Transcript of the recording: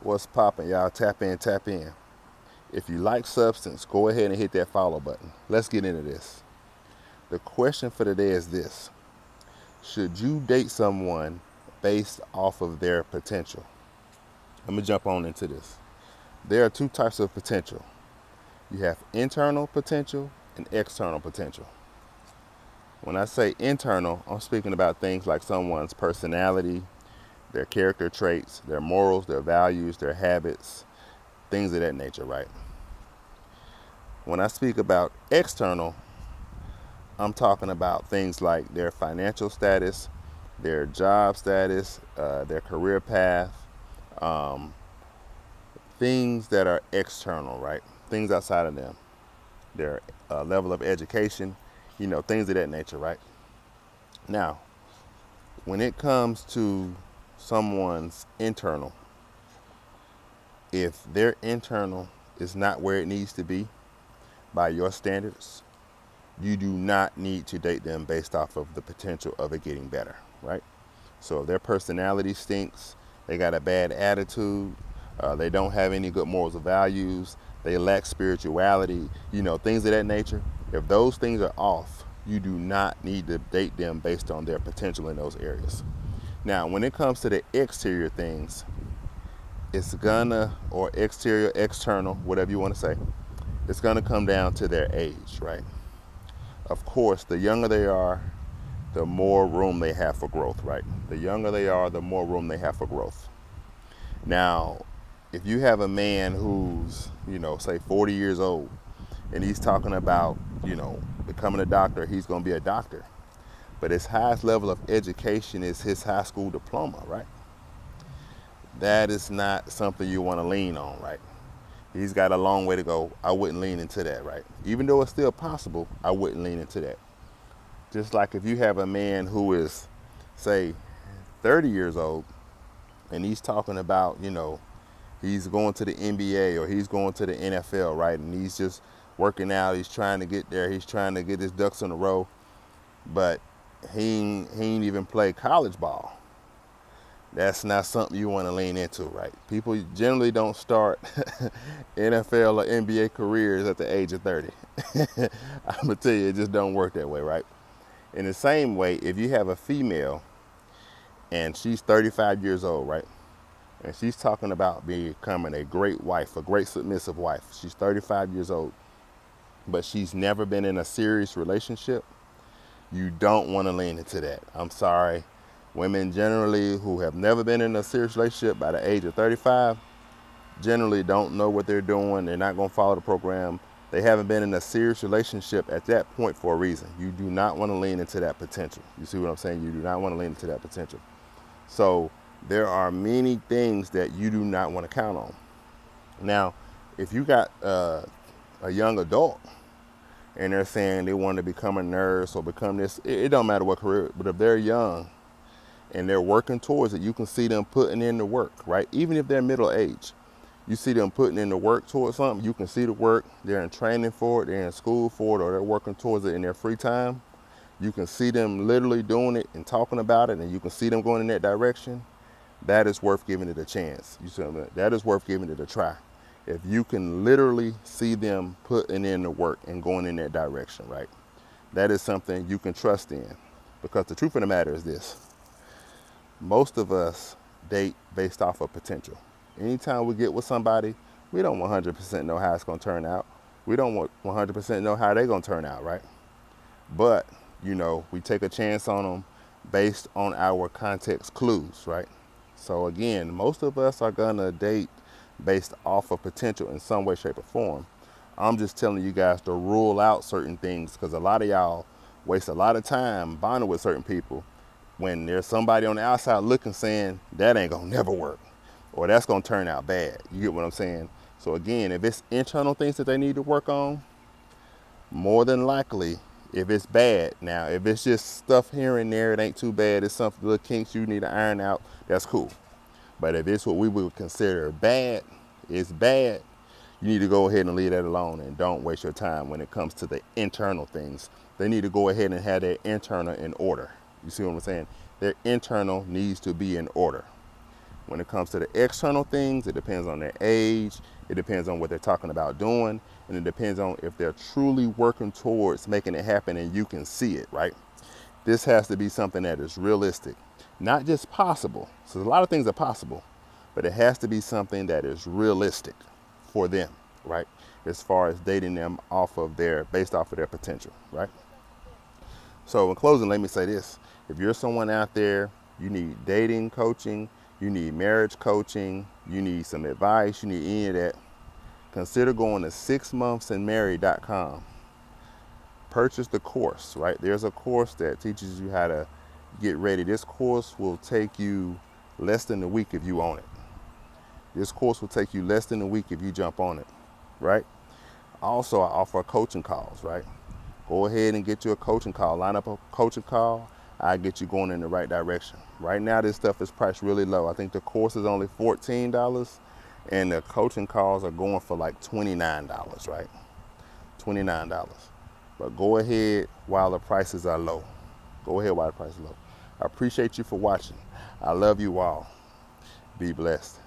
What's poppin', y'all? Tap in, tap in. If you like substance, go ahead and hit that follow button. Let's get into this. The question for today is this: should you date someone based off of their potential? Let me jump on into this. There are two types of potential. You have internal potential and external potential. When I say internal, I'm speaking about things like someone's personality, their character traits, their morals, their values, their habits, things of that nature, right? When I speak about external, I'm talking about things like their financial status, their job status, their career path, um, things that are external, right? Things outside of them, their level of education, things of that nature, right? Now, when it comes to someone's internal, if their internal is not where it needs to be by your standards, you do not need to date them based off of the potential of it getting better, right? So if their personality stinks, they got a bad attitude, they don't have any good morals or values, they lack spirituality, things of that nature. If those things are off, you do not need to date them based on their potential in those areas. Now, when it comes to the exterior things, it's gonna, or exterior, external, whatever you want to say, it's gonna come down to their age, right? Of course, the younger they are, the more room they have for growth, right? The younger they are, the more room they have for growth. Now, if you have a man who's, say 40 years old, and he's talking about, becoming a doctor, he's going to be a doctor. But his highest level of education is his high school diploma, right? That is not something you want to lean on, right? He's got a long way to go. I wouldn't lean into that, right? Even though it's still possible, I wouldn't lean into that. Just like if you have a man who is, say, 30 years old, and he's talking about, he's going to the NBA or he's going to the NFL, right? And he's just working out. He's trying to get there. He's trying to get his ducks in a row. But he ain't even played college ball. That's not something you want to lean into, right? People generally don't start NFL or NBA careers at the age of 30. I'm going to tell you, it just don't work that way, right? In the same way, if you have a female and she's 35 years old, right? And she's talking about becoming a great wife, a great submissive wife. She's 35 years old, but she's never been in a serious relationship. You don't want to lean into that. I'm sorry. Women generally who have never been in a serious relationship by the age of 35 generally don't know what they're doing. They're not going to follow the program. They haven't been in a serious relationship at that point for a reason. You do not want to lean into that potential. You see what I'm saying? You do not want to lean into that potential. So there are many things that you do not want to count on. Now, if you got a young adult and they're saying they want to become a nurse or become this, it don't matter what career, but if they're young and they're working towards it, you can see them putting in the work, right? Even if they're middle age, you see them putting in the work towards something. You can see the work. They're in training for it. They're in school for it, or they're working towards it in their free time. You can see them literally doing it and talking about it, and you can see them going in that direction. That is worth giving it a chance. You see what I mean? That is worth giving it a try. If you can literally see them putting in the work and going in that direction, right? That is something you can trust in. Because the truth of the matter is this: most of us date based off of potential. Anytime we get with somebody, we don't 100% know how it's going to turn out. We don't 100% know how they're going to turn out, right? But, we take a chance on them based on our context clues, right? So again, most of us are going to date based off of potential in some way, shape, or form. I'm just telling you guys to rule out certain things because a lot of y'all waste a lot of time bonding with certain people when there's somebody on the outside looking saying that ain't gonna never work or that's gonna turn out bad. You get what I'm saying? So again, if it's internal things that they need to work on, more than likely, if it's bad, now if it's just stuff here and there, it ain't too bad, it's something little kinks you need to iron out, that's cool. But if it's what we would consider bad, it's bad, you need to go ahead and leave that alone and don't waste your time when it comes to the internal things. They need to go ahead and have their internal in order. You see what I'm saying? Their internal needs to be in order. When it comes to the external things, it depends on their age, it depends on what they're talking about doing, and it depends on if they're truly working towards making it happen and you can see it, right? This has to be something that is realistic, not just possible. So a lot of things are possible, but it has to be something that is realistic for them, right? As far as dating them based off of their potential, right? So in closing, let me say this. If you're someone out there, you need dating coaching, you need marriage coaching, you need some advice, you need any of that, consider going to 6monthsandmarried.com. Purchase the course, right? There's a course that teaches you how to get ready. This course will take you less than a week if you own it. This course will take you less than a week if you jump on it, right? Also, I offer coaching calls, right? Go ahead and get you a coaching call. Line up a coaching call. I'll get you going in the right direction. Right now, this stuff is priced really low. I think the course is only $14, and the coaching calls are going for like $29, right? $29. But go ahead while the prices are low. Go ahead while the price is low. I appreciate you for watching. I love you all. Be blessed.